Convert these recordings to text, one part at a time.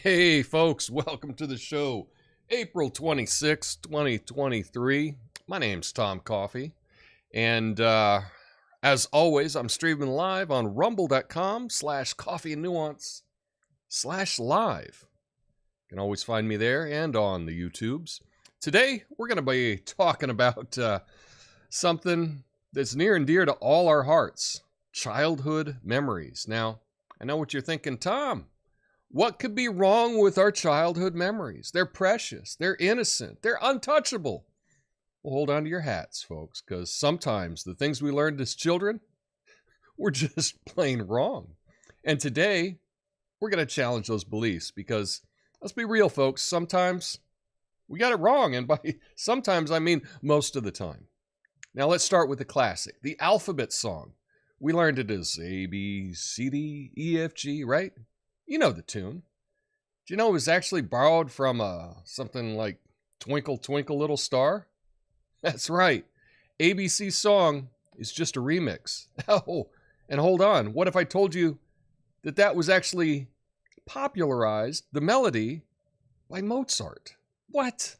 Hey folks, welcome to the show. April 26, 2023. My name's Tom Coffey, and as always, I'm streaming live on rumble.com/coffeeandnuance/live. You can always find me there and on the YouTubes. Today, we're going to be talking about something that's near and dear to all our hearts, childhood memories. Now, I know what you're thinking, Tom. What could be wrong with our childhood memories? They're precious, they're innocent, they're untouchable. Well, hold on to your hats, folks, because sometimes the things we learned as children were just plain wrong. And today, we're going to challenge those beliefs because, let's be real, folks, sometimes we got it wrong. And by sometimes, I mean most of the time. Now, let's start with the classic, the alphabet song. We learned it as A, B, C, D, E, F, G, right? You know the tune. Do you know it was actually borrowed from something like Twinkle, Twinkle, Little Star? That's right. ABC song is just a remix. Oh, and hold on. What if I told you that that was actually popularized, the melody, by Mozart? What?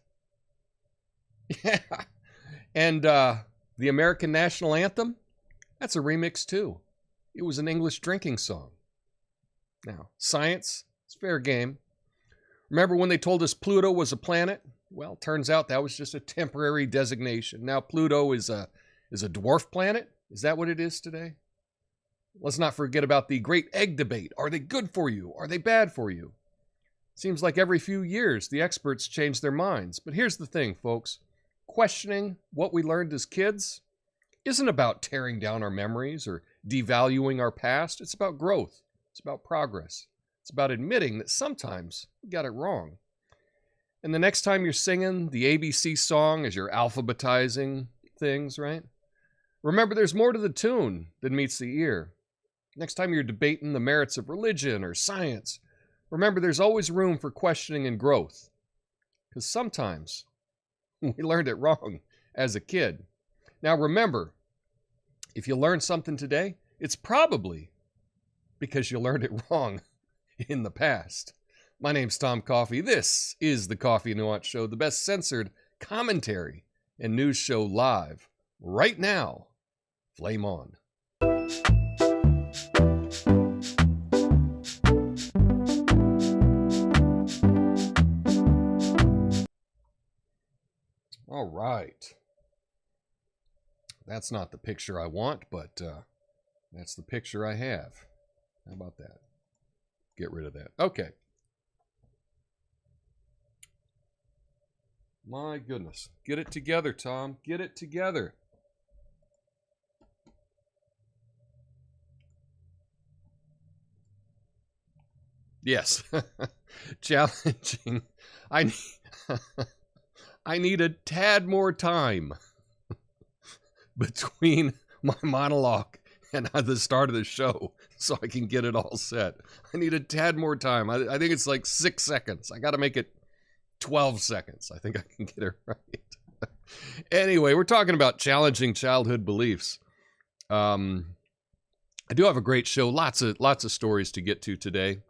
Yeah. And the American National Anthem? That's a remix too. It was an English drinking song. Now, science, it's fair game. Remember when they told us Pluto was a planet? Well, turns out that was just a temporary designation. Now Pluto is a dwarf planet. Is that what it is today? Let's not forget about the great egg debate. Are they good for you? Are they bad for you? Seems like every few years the experts change their minds. But here's the thing, folks. Questioning what we learned as kids isn't about tearing down our memories or devaluing our past. It's about growth. It's about progress. It's about admitting that sometimes we got it wrong. And the next time you're singing the ABC song as you're alphabetizing things, right? Remember, there's more to the tune than meets the ear. Next time you're debating the merits of religion or science, remember there's always room for questioning and growth. Because sometimes we learned it wrong as a kid. Now remember, if you learn something today, it's probably because you learned it wrong in the past. My name's Tom Coffey. This is the Coffee and Nuance Show, the best censored commentary and news show live right now. Flame on. All right. That's not the picture I want, but that's the picture I have. How about that? Get rid of that. Okay. My goodness. Get it together, Tom. Get it together. Yes. Challenging. I need a tad more time between my monologue and at the start of the show so I can get it all set. I need a tad more time. I think it's like 6 seconds. I got to make it 12 seconds. I think I can get it right. Anyway, we're talking about challenging childhood beliefs. I do have a great show. Lots of stories to get to today.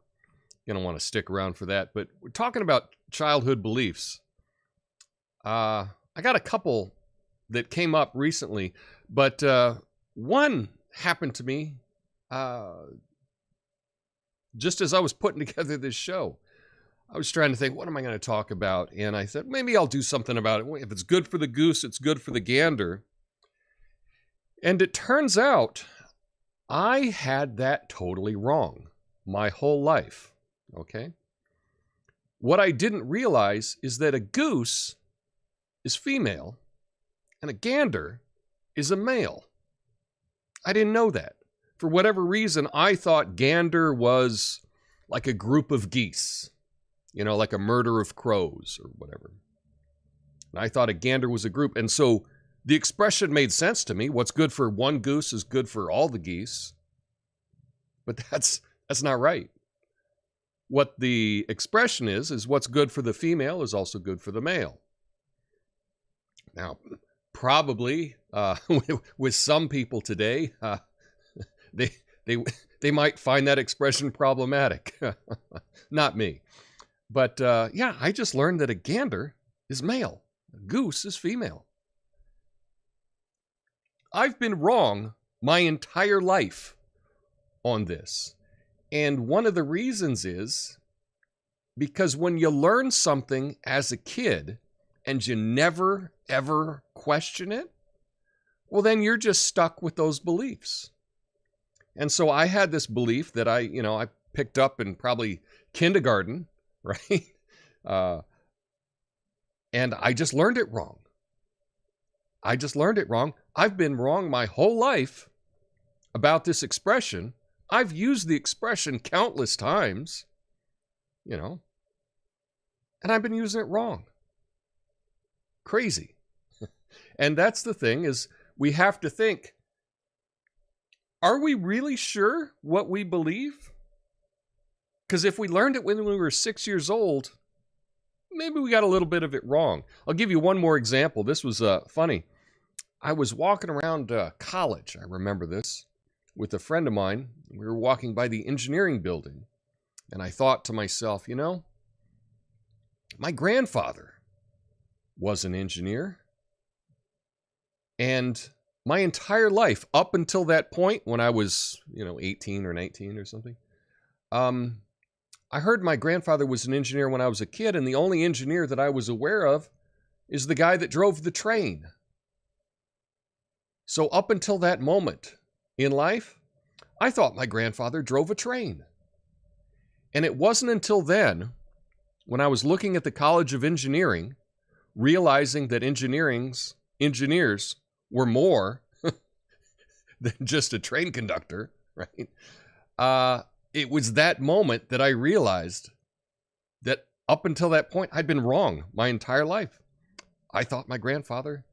You're going to want to stick around for that. But we're talking about childhood beliefs. I got a couple that came up recently, but one happened to me just as I was putting together this show. I was trying to think, what am I going to talk about? And I thought, maybe I'll do something about it. If it's good for the goose, it's good for the gander. And it turns out I had that totally wrong my whole life, okay? What I didn't realize is that a goose is female and a gander is a male. I didn't know that. For whatever reason, I thought gander was like a group of geese, you know, like a murder of crows or whatever. And I thought a gander was a group. And so the expression made sense to me. What's good for one goose is good for all the geese. But that's not right. What the expression is what's good for the female is also good for the male. Now, probably with some people today, they they they might find that expression problematic. Not me. But yeah, I just learned that a gander is male, a goose is female. I've been wrong my entire life on this. And one of the reasons is because when you learn something as a kid and you never, ever question it, well, then you're just stuck with those beliefs. And so I had this belief that I picked up in probably kindergarten, right? And I just learned it wrong. I've been wrong my whole life about this expression. I've used the expression countless times, and I've been using it wrong. Crazy. And that's the thing, is we have to think, are we really sure what we believe? Because if we learned it when we were 6 years old, maybe we got a little bit of it wrong. I'll give you one more example. This was funny. I was walking around college, I remember this, with a friend of mine. We were walking by the engineering building, and I thought to myself, my grandfather was an engineer, and my entire life, up until that point when I was, 18 or 19 or something, I heard my grandfather was an engineer when I was a kid, and the only engineer that I was aware of is the guy that drove the train. So up until that moment in life, I thought my grandfather drove a train. And it wasn't until then, when I was looking at the College of Engineering, realizing that engineers were more than just a train conductor, right? It was that moment that I realized that up until that point, I'd been wrong my entire life. I thought my grandfather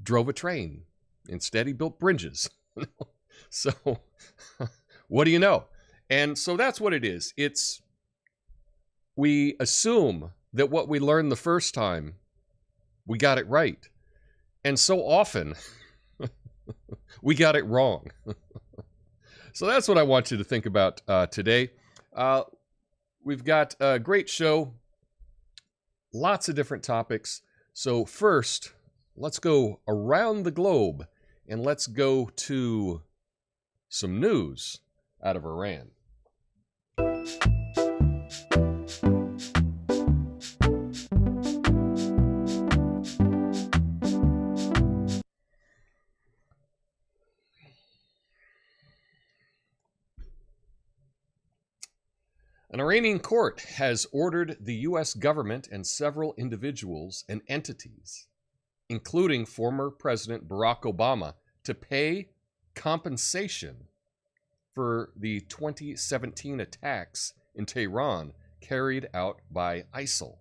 drove a train. Instead, he built bridges. So, what do you know? And so that's what it is. We assume that what we learned the first time, we got it right. And so often, we got it wrong. So that's what I want you to think about today. We've got a great show, lots of different topics. So first, let's go around the globe and let's go to some news out of Iran. An Iranian court has ordered the U.S. government and several individuals and entities, including former President Barack Obama, to pay compensation for the 2017 attacks in Tehran carried out by ISIL.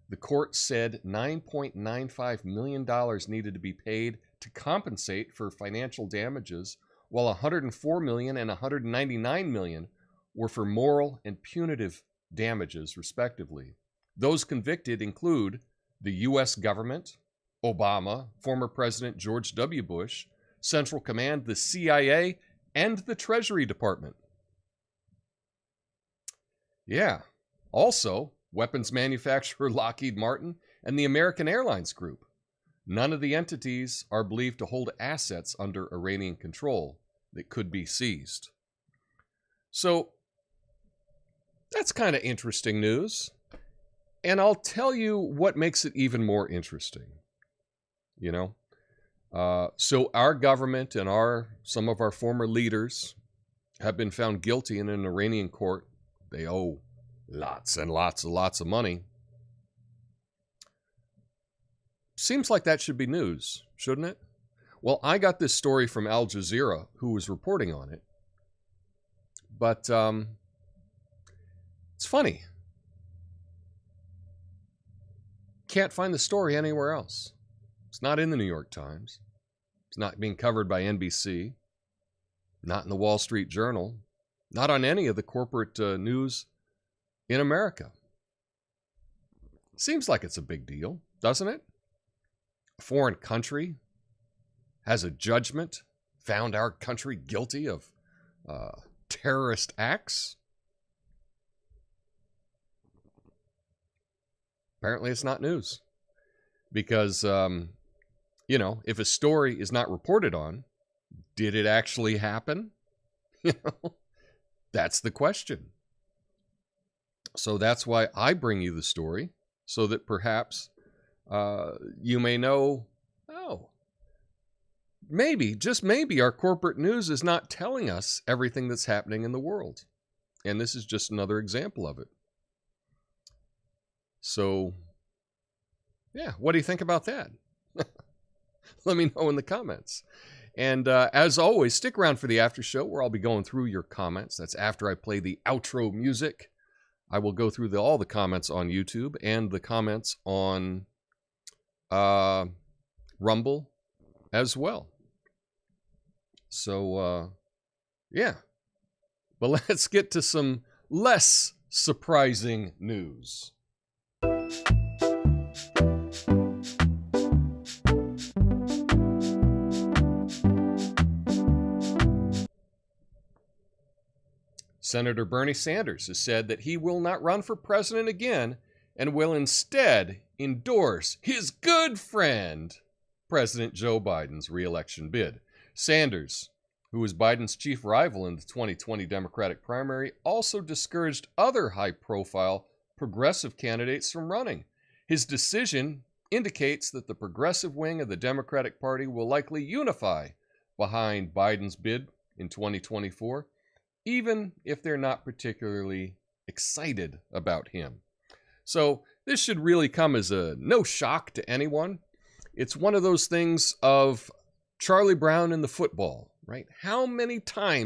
The court said $9.95 million needed to be paid to compensate for financial damages, while $104 million and $199 million were for moral and punitive damages, respectively. Those convicted include the U.S. government, Obama, former President George W. Bush, Central Command, the CIA, and the Treasury Department. Yeah. Also, weapons manufacturer Lockheed Martin and the American Airlines Group. None of the entities are believed to hold assets under Iranian control that could be seized. So, that's kind of interesting news. And I'll tell you what makes it even more interesting. So our government and some of our former leaders have been found guilty in an Iranian court. They owe lots and lots of money. Seems like that should be news, shouldn't it? Well, I got this story from Al Jazeera, who was reporting on it. But it's funny. Can't find the story anywhere else. It's not in the New York Times. It's not being covered by NBC. Not in the Wall Street Journal. Not on any of the corporate news in America. Seems like it's a big deal, doesn't it? foreign country has a judgment, found our country guilty of terrorist acts. Apparently it's not news. Because, you know, if a story is not reported on, did it actually happen? You know, that's the question. So that's why I bring you the story, so that perhaps you may know, oh, maybe, just maybe, our corporate news is not telling us everything that's happening in the world. And this is just another example of it. So, yeah, what do you think about that? Let me know in the comments. And as always, stick around for the after show where I'll be going through your comments. That's after I play the outro music. I will go through all the comments on YouTube and the comments on Rumble as well. So, yeah. But let's get to some less surprising news. Senator Bernie Sanders has said that he will not run for president again and will instead endorse his good friend, President Joe Biden's re-election bid. Sanders, who is Biden's chief rival in the 2020 Democratic primary, also discouraged other high-profile progressive candidates from running. His decision indicates that the progressive wing of the Democratic Party will likely unify behind Biden's bid in 2024, even if they're not particularly excited about him. So this should really come as no shock to anyone. It's one of those things of Charlie Brown in the football, right? How many times